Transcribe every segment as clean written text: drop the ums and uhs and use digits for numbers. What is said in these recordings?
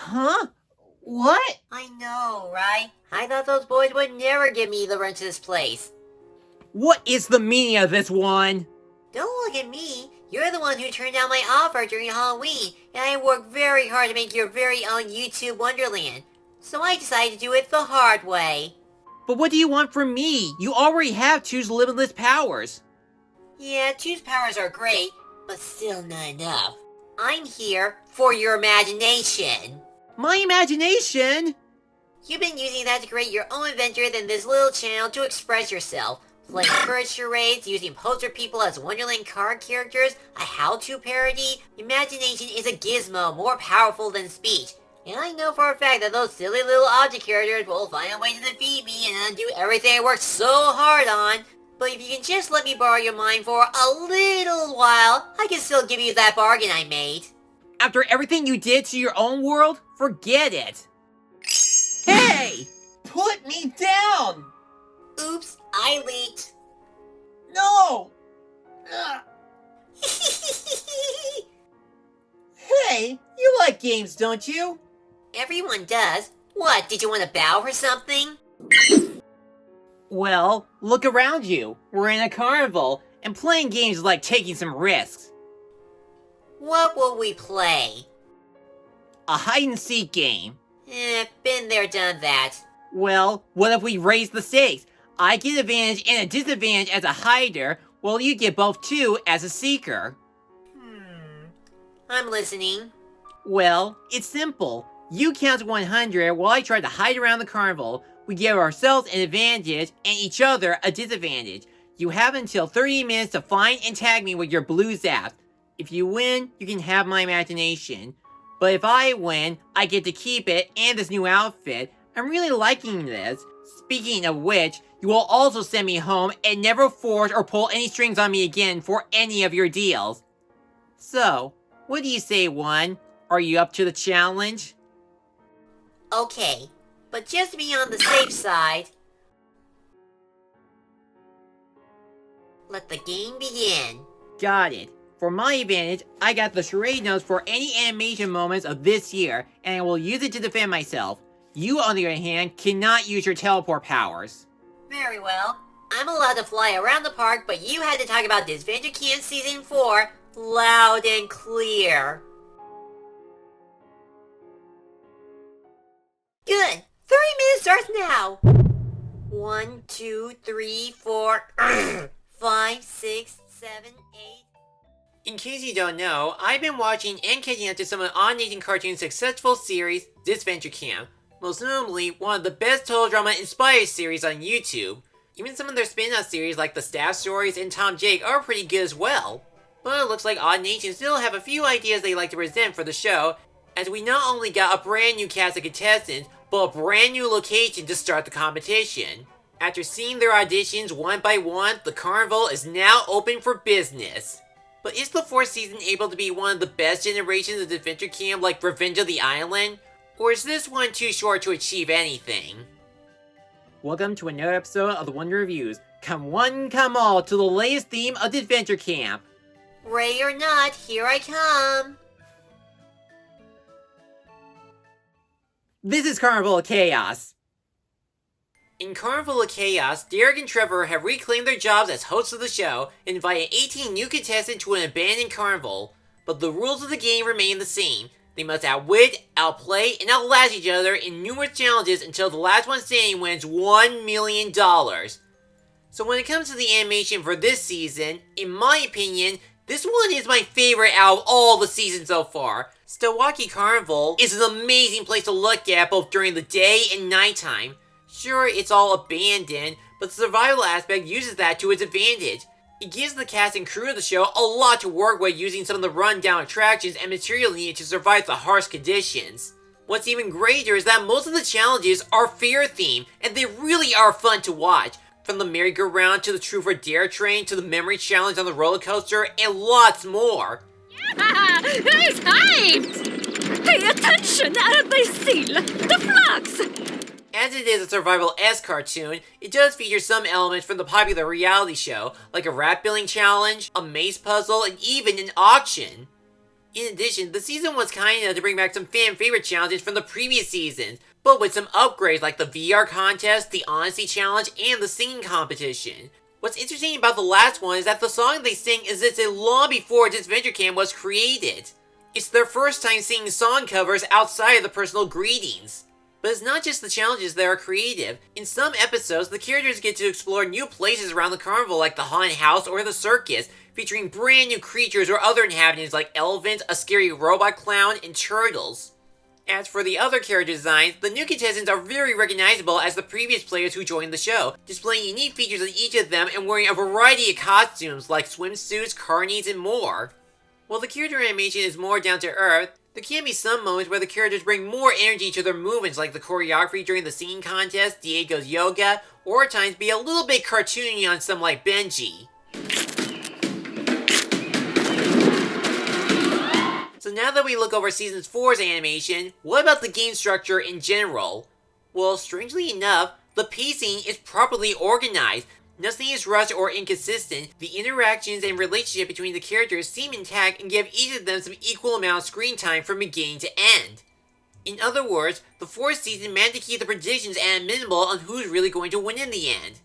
Huh? What? I know, right? I thought those boys would never give me the rent to this place. What is the meaning of this one? Don't look at me. You're the one who turned down my offer during Halloween, and I worked very hard to make your very own YouTube Wonderland. So I decided to do it the hard way. But what do you want from me? You already have Choose limitless powers. Yeah, choose powers are great, but still not enough. I'm here for your imagination. My imagination? You've been using that to create your own adventures in this little channel to express yourself. Playing courage charades, using poster people as Wonderland card characters, a how-to parody. Imagination is a gizmo more powerful than speech. And I know for a fact that those silly little object characters will find a way to defeat me and undo everything I worked so hard on. But if you can just let me borrow your mind for a little while, I can still give you that bargain I made. After everything you did to your own world, forget it. Hey! Put me down! Oops, I leaked. No! Hey, you like games, don't you? Everyone does. What, did you want to bow for something? Well, look around you. We're in a carnival, and playing games is like taking some risks. What will we play? A hide-and-seek game. Been there, done that. Well, what if we raise the stakes? I get advantage and a disadvantage as a hider, while you get both too as a seeker. I'm listening. Well, it's simple. You count to 100 while I try to hide around the carnival. We give ourselves an advantage and each other a disadvantage. You have until 30 minutes to find and tag me with your blue zap. If you win, you can have my imagination. But if I win, I get to keep it and this new outfit. I'm really liking this. Speaking of which, you will also send me home and never force or pull any strings on me again for any of your deals. So, what do you say, one? Are you up to the challenge? Okay, but just to be on the safe side, let the game begin. Got it. For my advantage, I got the charade notes for any animation moments of this year, and I will use it to defend myself. You, on the other hand, cannot use your teleport powers. Very well. I'm allowed to fly around the park, but you had to talk about Disventure Camp Season 4 loud and clear. Good. 30 minutes starts now. 1, 2, 3, 4, 5, 6, 7, 8. In case you don't know, I've been watching and catching up to some of On Nation Cartoon's successful series, Disventure Camp. Most notably, one of the best total drama inspired series on YouTube. Even some of their spin-off series like the Staff Stories and Tom Jake are pretty good as well. But it looks like Odd Nation still have a few ideas they'd like to present for the show, as we not only got a brand new cast of contestants, but a brand new location to start the competition. After seeing their auditions one by one, the carnival is now open for business. But is the fourth season able to be one of the best generations of Adventure Camp like Revenge of the Island? Or is this one too short to achieve anything? Welcome to another episode of the Wonder Reviews. Come one, come all to the latest theme of Adventure Camp. Ray or not, here I come. This is Carnival of Chaos. In Carnival of Chaos, Derek and Trevor have reclaimed their jobs as hosts of the show and invited 18 new contestants to an abandoned carnival. But the rules of the game remain the same. They must outwit, outplay, and outlast each other in numerous challenges until the last one standing wins $1 million. So when it comes to the animation for this season, in my opinion, this one is my favorite out of all the seasons so far. Stowaki Carnival is an amazing place to look at both during the day and nighttime. Sure, it's all abandoned, but the survival aspect uses that to its advantage. It gives the cast and crew of the show a lot to work with using some of the rundown attractions and material needed to survive the harsh conditions. What's even greater is that most of the challenges are fear-themed, and they really are fun to watch. From the merry-go-round to the Truth or Dare train to the memory challenge on the roller coaster, and lots more. Yeah, it's hyped! Pay attention as they seal the flags! As it is a survival-esque cartoon, it does feature some elements from the popular reality show, like a rap billing challenge, a maze puzzle, and even an auction. In addition, the season was kind enough to bring back some fan-favorite challenges from the previous seasons, but with some upgrades like the VR contest, the Honesty Challenge, and the singing competition. What's interesting about the last one is that the song they sing existed long before Disventure Camp was created. It's their first time singing song covers outside of the personal greetings. But it's not just the challenges that are creative. In some episodes, the characters get to explore new places around the carnival like the haunted house or the circus, featuring brand new creatures or other inhabitants like elephants, a scary robot clown, and turtles. As for the other character designs, the new contestants are very recognizable as the previous players who joined the show, displaying unique features on each of them and wearing a variety of costumes like swimsuits, carnies, and more. While the character animation is more down to earth, there can be some moments where the characters bring more energy to their movements, like the choreography during the singing contest, Diego's yoga, or at times be a little bit cartoony on some like Benji. So now that we look over Season 4's animation, what about the game structure in general? Well, strangely enough, the pacing is properly organized. Nothing is rushed or inconsistent. The interactions and relationship between the characters seem intact and give each of them some equal amount of screen time from beginning to end. In other words, the 4th season managed to keep the predictions at a minimal on who's really going to win in the end.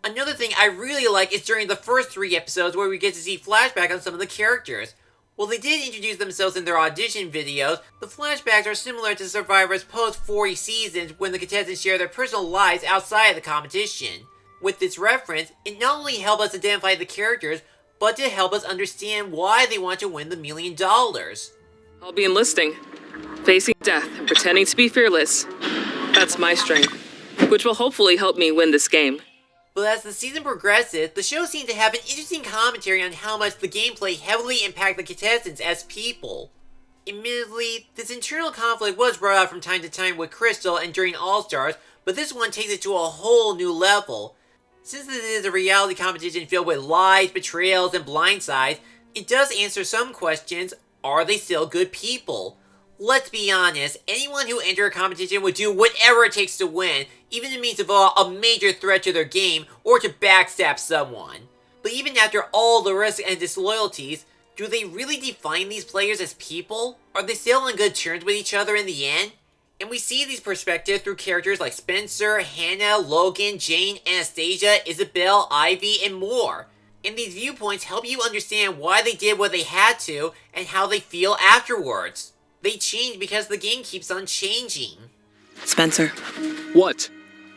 Another thing I really like is during the first 3 episodes where we get to see flashback on some of the characters. While they did introduce themselves in their audition videos, the flashbacks are similar to Survivor's post-40 seasons when the contestants share their personal lives outside of the competition. With this reference, it not only helps us identify the characters, but to help us understand why they want to win the $1 million. I'll be enlisting, facing death and pretending to be fearless. That's my strength, which will hopefully help me win this game. But as the season progresses, the show seems to have an interesting commentary on how much the gameplay heavily impacts the contestants as people. Admittedly, this internal conflict was brought up from time to time with Crystal and during All-Stars, but this one takes it to a whole new level. Since this is a reality competition filled with lies, betrayals, and blindsides, it does answer some questions. Are they still good people? Let's be honest, anyone who enters a competition would do whatever it takes to win, even if it means to involve a major threat to their game or to backstab someone. But even after all the risks and disloyalties, do they really define these players as people? Are they still on good terms with each other in the end? And we see these perspectives through characters like Spencer, Hannah, Logan, Jane, Anastasia, Isabel, Ivy, and more. And these viewpoints help you understand why they did what they had to and how they feel afterwards. They change because the game keeps on changing. Spencer, What?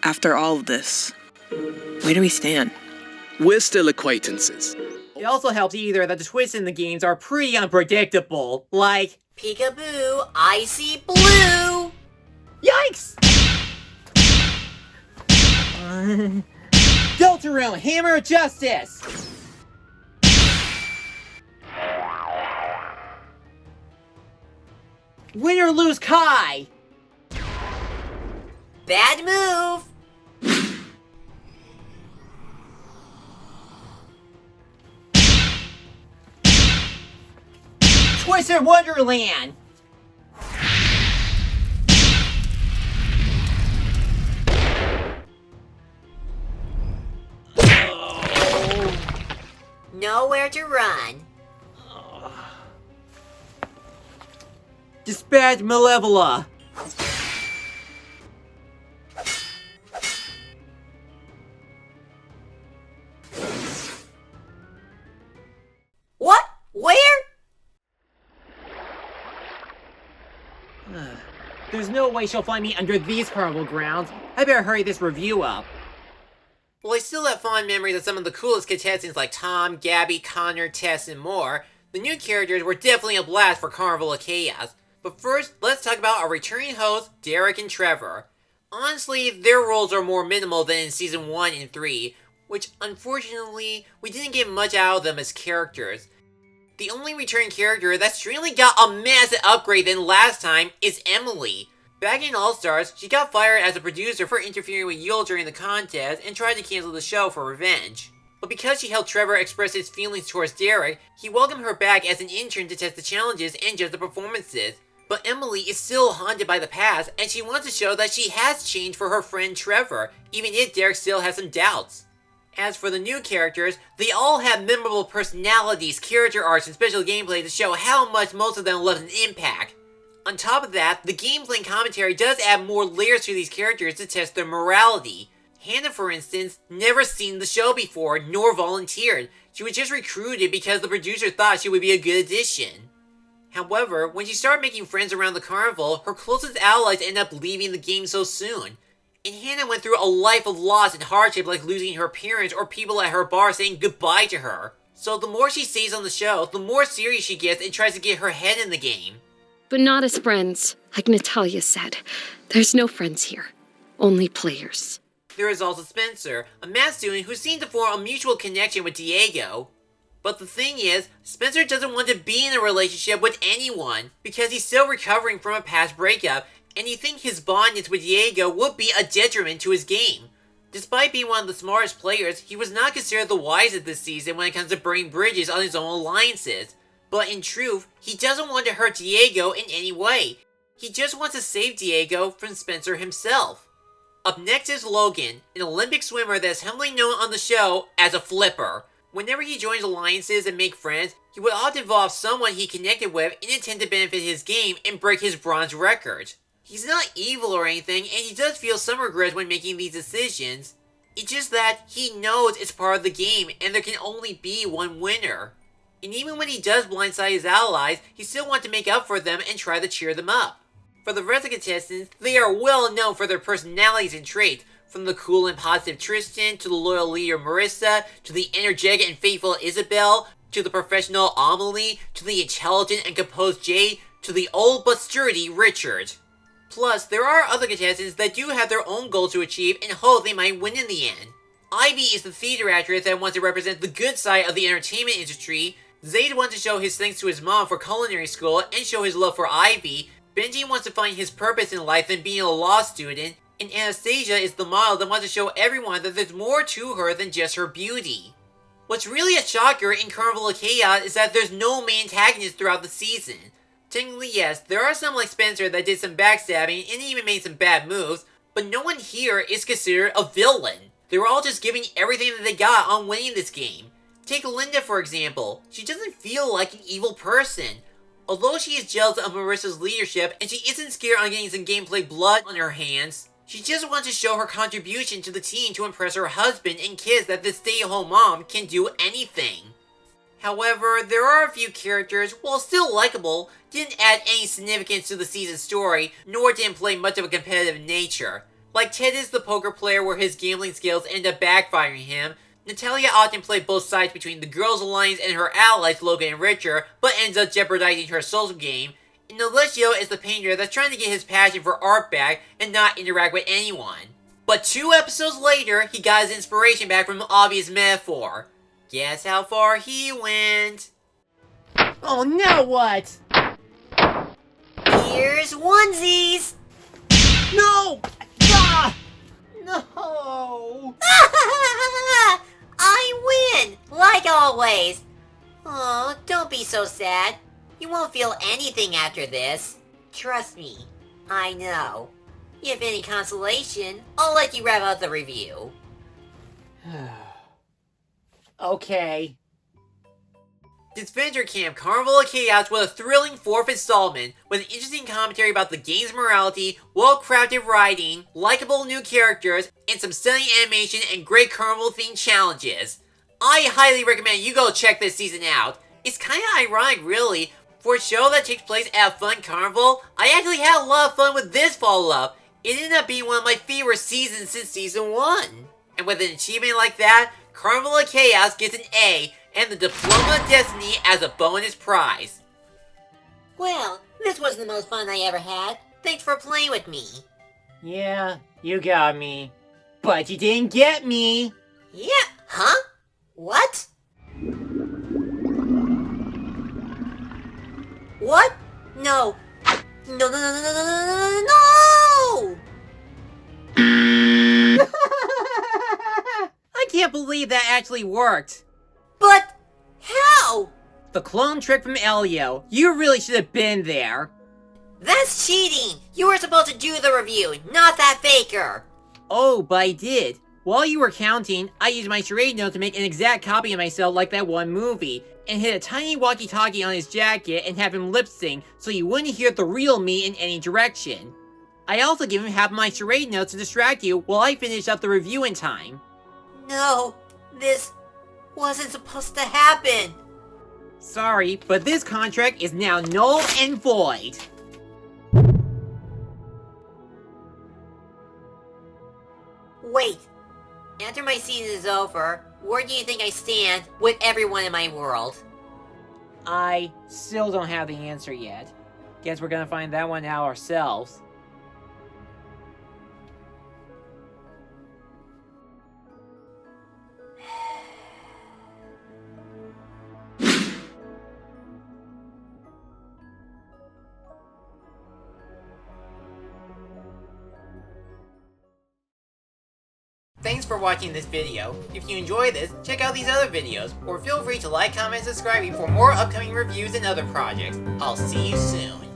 after all of this, where do we stand? We're still acquaintances. It also helps either that the twists in the games are pretty unpredictable, like, Peekaboo, I see blue! yikes! Deltarune, Hammer of Justice! Win or lose Kai! Bad move! Twisted Wonderland! Nowhere to run. Dispatch Malevola! What? Where? There's no way she'll find me under these carnival grounds. I better hurry this review up. Well, I still have fond memories of some of the coolest contestants like Tom, Gabby, Connor, Tess, and more. The new characters were definitely a blast for Carnival of Chaos. But first, let's talk about our returning hosts, Derek and Trevor. Honestly, their roles are more minimal than in Season 1 and 3, which unfortunately, we didn't get much out of them as characters. The only returning character that strangely got a massive upgrade than last time is Emily. Back in All-Stars, she got fired as a producer for interfering with Yule during the contest and tried to cancel the show for revenge. But because she helped Trevor express his feelings towards Derek, he welcomed her back as an intern to test the challenges and judge the performances. But Emily is still haunted by the past, and she wants to show that she has changed for her friend Trevor, even if Derek still has some doubts. As for the new characters, they all have memorable personalities, character arcs, and special gameplay to show how much most of them left an impact. On top of that, the gameplay and commentary does add more layers to these characters to test their morality. Hannah, for instance, never seen the show before, nor volunteered. She was just recruited because the producer thought she would be a good addition. However, when she started making friends around the carnival, her closest allies end up leaving the game so soon. And Hannah went through a life of loss and hardship, like losing her parents or people at her bar saying goodbye to her. So the more she stays on the show, the more serious she gets and tries to get her head in the game. But not as friends. Like Natalia said, there's no friends here. Only players. There is also Spencer, a math student who seemed to form a mutual connection with Diego. But the thing is, Spencer doesn't want to be in a relationship with anyone because he's still recovering from a past breakup, and he thinks his bondness with Diego would be a detriment to his game. Despite being one of the smartest players, he was not considered the wisest this season when it comes to burning bridges on his own alliances. But in truth, he doesn't want to hurt Diego in any way. He just wants to save Diego from Spencer himself. Up next is Logan, an Olympic swimmer that is heavily known on the show as a flipper. Whenever he joins alliances and makes friends, he would often involve someone he connected with in intent to benefit his game and break his bronze record. He's not evil or anything, and he does feel some regret when making these decisions. It's just that he knows it's part of the game and there can only be one winner. And even when he does blindside his allies, he still wants to make up for them and try to cheer them up. For the rest of the contestants, they are well known for their personalities and traits, from the cool and positive Tristan, to the loyal leader Marissa, to the energetic and faithful Isabel, to the professional Amelie, to the intelligent and composed Jay, to the old but sturdy Richard. Plus, there are other contestants that do have their own goals to achieve and hope they might win in the end. Ivy is the theater actress that wants to represent the good side of the entertainment industry. Zayd wants to show his thanks to his mom for culinary school and show his love for Ivy. Benji wants to find his purpose in life than being a law student. And Anastasia is the model that wants to show everyone that there's more to her than just her beauty. What's really a shocker in Carnival of Chaos is that there's no main antagonist throughout the season. Technically, yes, there are some like Spencer that did some backstabbing and even made some bad moves, but no one here is considered a villain. They were all just giving everything that they got on winning this game. Take Linda for example. She doesn't feel like an evil person. Although she is jealous of Marissa's leadership and she isn't scared on getting some gameplay blood on her hands, she just wants to show her contribution to the team to impress her husband and kids that this stay-at-home mom can do anything. However, there are a few characters, while still likable, didn't add any significance to the season's story, nor didn't play much of a competitive nature. Like Ted is the poker player where his gambling skills end up backfiring him. Natalia often played both sides between the girls' alliance and her allies Logan and Richard, but ends up jeopardizing her social game. And Alessio is the painter that's trying to get his passion for art back and not interact with anyone. But 2 episodes later, he got his inspiration back from an obvious metaphor. Guess how far he went? Oh, now what? Here's onesies! No! Ah! No! I win! Like always! Aw, don't be so sad. You won't feel anything after this. Trust me, I know. If any consolation, I'll let you wrap up the review. Okay. Disventure Camp Carnival of Chaos was a thrilling 4th installment with an interesting commentary about the game's morality, well-crafted writing, likable new characters, and some stunning animation and great carnival-themed challenges. I highly recommend you go check this season out. It's kinda ironic really, for a show that takes place at a fun carnival, I actually had a lot of fun with this follow-up. It ended up being one of my favorite seasons since season 1. And with an achievement like that, Carnival of Chaos gets an A, and the Diploma of Destiny as a bonus prize. Well, this was the most fun I ever had. Thanks for playing with me. Yeah, you got me. But you didn't get me! Yeah, huh? What? What? No. No, no, no, no, no, no, no, no! I can't believe that actually worked! But, how? The clone trick from Elio. You really should have been there. That's cheating! You were supposed to do the review, not that faker! Oh, but I did. While you were counting, I used my charade note to make an exact copy of myself like that one movie, and hit a tiny walkie-talkie on his jacket and have him lip-sync so you wouldn't hear the real me in any direction. I also gave him half of my charade notes to distract you while I finished up the review in time. No, this wasn't supposed to happen. Sorry, but this contract is now null and void. Wait, after my season is over, where do you think I stand with everyone in my world? I still don't have the answer yet. Guess we're gonna find that one out ourselves. Thanks for watching this video. If you enjoyed this, check out these other videos, or feel free to like, comment, and subscribe for more upcoming reviews and other projects. I'll see you soon.